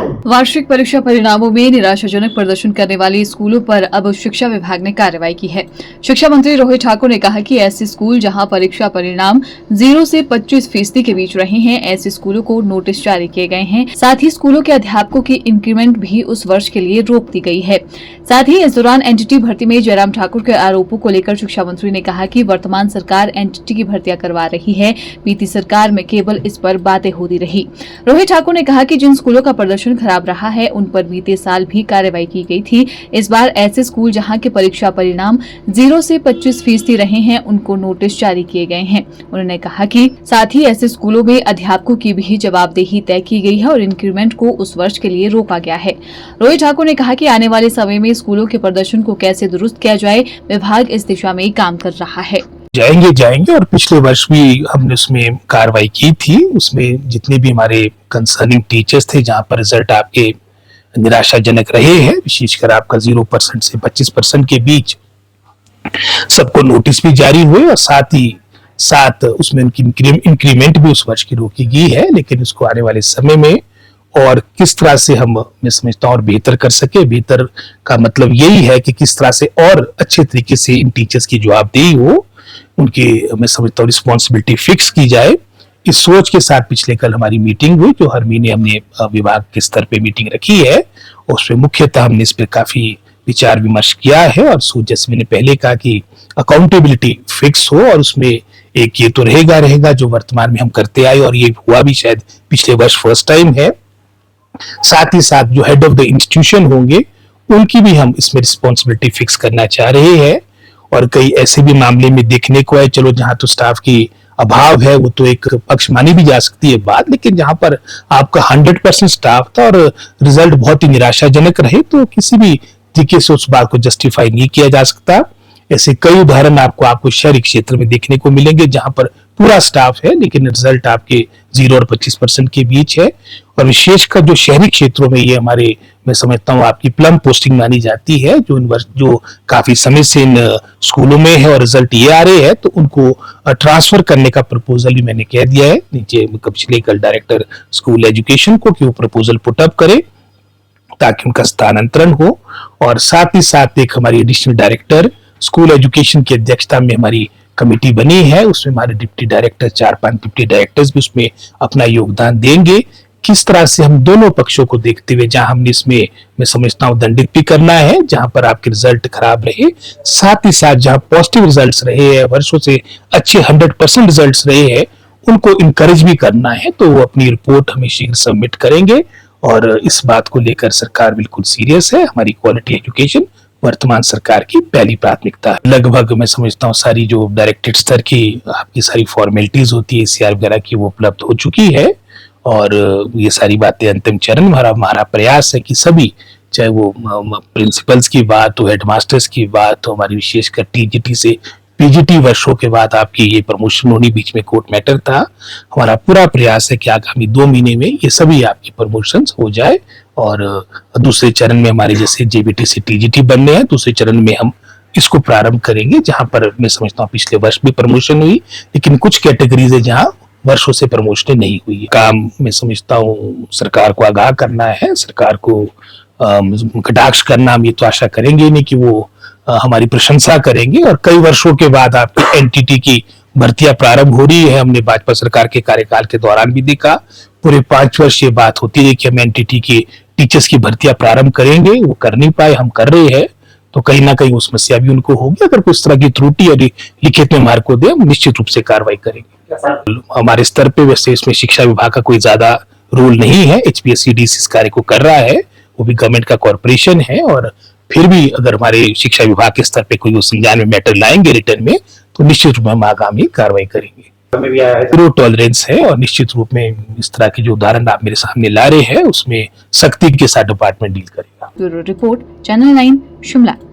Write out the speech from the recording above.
वार्षिक परीक्षा परिणामों में निराशाजनक प्रदर्शन करने वाले स्कूलों पर अब शिक्षा विभाग ने कार्रवाई की है। शिक्षा मंत्री रोहित ठाकुर ने कहा कि ऐसे स्कूल जहां परीक्षा परिणाम 0 से 25% के बीच रहे हैं, ऐसे स्कूलों को नोटिस जारी किए गए हैं। साथ ही स्कूलों के अध्यापकों की इंक्रीमेंट भी उस वर्ष के लिए रोक दी गई है। साथ ही इस दौरान एनटीटी भर्ती में जयराम ठाकुर के आरोपों को लेकर शिक्षा मंत्री ने कहा कि वर्तमान सरकार एनटीटी की भर्तियां करवा रही है, बीती सरकार में केवल इस पर बातें होती रही। रोहित ठाकुर ने कहा कि जिन स्कूलों का प्रदर्शन खराब रहा है उन पर बीते साल भी कार्रवाई की गई थी। इस बार ऐसे स्कूल जहां के परीक्षा परिणाम 0 से 25% रहे हैं, उनको नोटिस जारी किए गए हैं। उन्होंने कहा कि साथ ही ऐसे स्कूलों में अध्यापकों की भी जवाबदेही तय की गई है और इंक्रीमेंट को उस वर्ष के लिए रोका गया है। रोहित ठाकुर ने कहा कि आने वाले समय में स्कूलों के प्रदर्शन को कैसे दुरुस्त किया जाए, विभाग इस दिशा में काम कर रहा है। जाएंगे और पिछले वर्ष भी हमने उसमें कार्रवाई की थी। उसमें जितने भी हमारे कंसर्निंग टीचर्स थे जहां पर रिजल्ट आपके निराशाजनक रहे हैं, विशेषकर आपका 0% से 25% के बीच, सबको नोटिस भी जारी हुए और साथ उसमें उनकी इंक्रीमेंट भी उस वर्ष की रोकी गई है। लेकिन उसको आने वाले समय में और किस तरह से मैं समझता हूँ और बेहतर कर सके, बेहतर का मतलब यही है कि किस तरह से और अच्छे तरीके से इन टीचर्स की जवाबदेही हो, उनकी मैं समझता हूँ रिस्पॉन्सिबिलिटी फिक्स की जाए। इस सोच के साथ पिछले कल हमारी मीटिंग हुई, जो हर महीने हमने विभाग के स्तर पे मीटिंग रखी है, उसमें मुख्यतः हमने इस पर काफी विचार विमर्श किया है। और सोच, जैसे मैंने पहले कहा कि अकाउंटेबिलिटी फिक्स हो, और उसमें एक ये तो रहेगा जो वर्तमान में हम करते आए और ये हुआ भी शायद पिछले वर्ष फर्स्ट टाइम है। साथ ही साथ जो हेड ऑफ द इंस्टीट्यूशन होंगे उनकी भी हम इसमें रिस्पॉन्सिबिलिटी फिक्स करना चाह रहे हैं। और कई ऐसे भी मामले में देखने को है, चलो जहां तो स्टाफ की अभाव है वो तो एक पक्ष मानी भी जा सकती है बात, लेकिन जहां पर आपका 100% स्टाफ था और रिजल्ट बहुत ही निराशाजनक रहे, तो किसी भी तरीके से उस बात को जस्टिफाई नहीं किया जा सकता। ऐसे कई उदाहरण आपको शहरी क्षेत्र में देखने को मिलेंगे जहां पर पूरा स्टाफ है लेकिन रिजल्ट आपके 0 और 25% के बीच है। और विशेषकर जो शहरी क्षेत्रों में ये हमारे, मैं समझता हूँ, आपकी प्लम पोस्टिंग मानी जाती है, जो काफी समय से इन स्कूलों में है और रिजल्ट ये आ रहे हैं, तो उनको ट्रांसफर करने का प्रपोजल भी मैंने कह दिया है नीचे पिछले कल डायरेक्टर स्कूल एजुकेशन को कि वो प्रपोजल पुटअप करे ताकि उनका स्थानांतरण हो। और साथ ही साथ एक हमारी एडिशनल डायरेक्टर स्कूल एजुकेशन की अध्यक्षता में हमारी कमेटी बनी है, उसमें हमारे डिप्टी डायरेक्टर 4-5 डिप्टी डायरेक्टर्स भी उसमें अपना योगदान देंगे। किस तरह से हम दोनों पक्षों को देखते हुए, जहां हमने इसमें मैं समझता हूं दंडित भी करना है जहां पर आपके रिजल्ट खराब रहे, साथ ही साथ जहां पॉजिटिव रिजल्ट्स रहे हैं, वर्षों से अच्छे 100% रिजल्ट्स रहे हैं, उनको इंकरेज भी करना है। तो वो अपनी रिपोर्ट हमें शीघ्र सबमिट करेंगे और इस बात को लेकर सरकार बिल्कुल सीरियस है। हमारी क्वालिटी एजुकेशन वर्तमान सरकार की पहली प्राथमिकता है। लगभग मैं समझता हूँ सारी जो डायरेक्टेड स्तर की आपकी सारी फॉर्मेलिटीज होती है सीआर वगैरह की, वो उपलब्ध हो चुकी है और ये सारी बातें अंतिम चरण में हमारा प्रयास है कि सभी, चाहे वो प्रिंसिपल्स की बात हो, हेडमास्टर्स की बात हो, हमारी विशेषकर टीजीटी से पीजीटी वर्षों के बाद आपकी ये प्रमोशन होनी बीच में कोर्ट मैटर था, हमारा पूरा प्रयास है कि आगामी 2 महीने में ये सभी आपकी प्रमोशंस हो जाए। और दूसरे चरण में हमारे जैसे जेबीटी से टीजीटी बनने हैं, दूसरे चरण में हम इसको प्रारंभ करेंगे जहां पर मैं समझता हूँ पिछले वर्ष भी प्रमोशन हुई, लेकिन कुछ कैटेगरीज है जहां वर्षों से प्रमोशन नहीं हुई है। काम मैं समझता हूँ सरकार को आगाह करना है, सरकार को कटाक्ष करना। हम ये तो आशा करेंगे नहीं कि वो हमारी प्रशंसा करेंगे। और कई वर्षों के बाद आपकी एनटीटी की भर्तियां प्रारंभ हो रही है। हमने भाजपा सरकार के कार्यकाल के दौरान भी देखा, पूरे 5 वर्ष ये बात होती रही कि हम एनटीटी की टीचर्स की भर्तियां प्रारंभ करेंगे, वो कर नहीं पाए, हम कर रहे हैं, तो कहीं ना कहीं वो समस्या भी उनको होगी। अगर कुछ तरह की त्रुटि और लिखित में हमारे को दे, हम निश्चित रूप से कार्रवाई करेंगे। हमारे स्तर पे वैसे इसमें शिक्षा विभाग का कोई ज्यादा रोल नहीं है, एचपीएससीडीसी इस कार्य को कर रहा है, वो भी गवर्नमेंट का कॉर्पोरेशन है। और फिर भी अगर हमारे शिक्षा विभाग के स्तर पे कोई वो संज्ञान में मैटर लाएंगे रिटर्न में, तो निश्चित रूप में हम आगामी कार्रवाई करेंगे। जीरो टॉलरेंस है और निश्चित रूप में इस तरह के जो उदाहरण आप मेरे सामने ला रहे हैं उसमें सख्ती के साथ डिपार्टमेंट डील करेगा। Bureau report, channel 9, Shimla.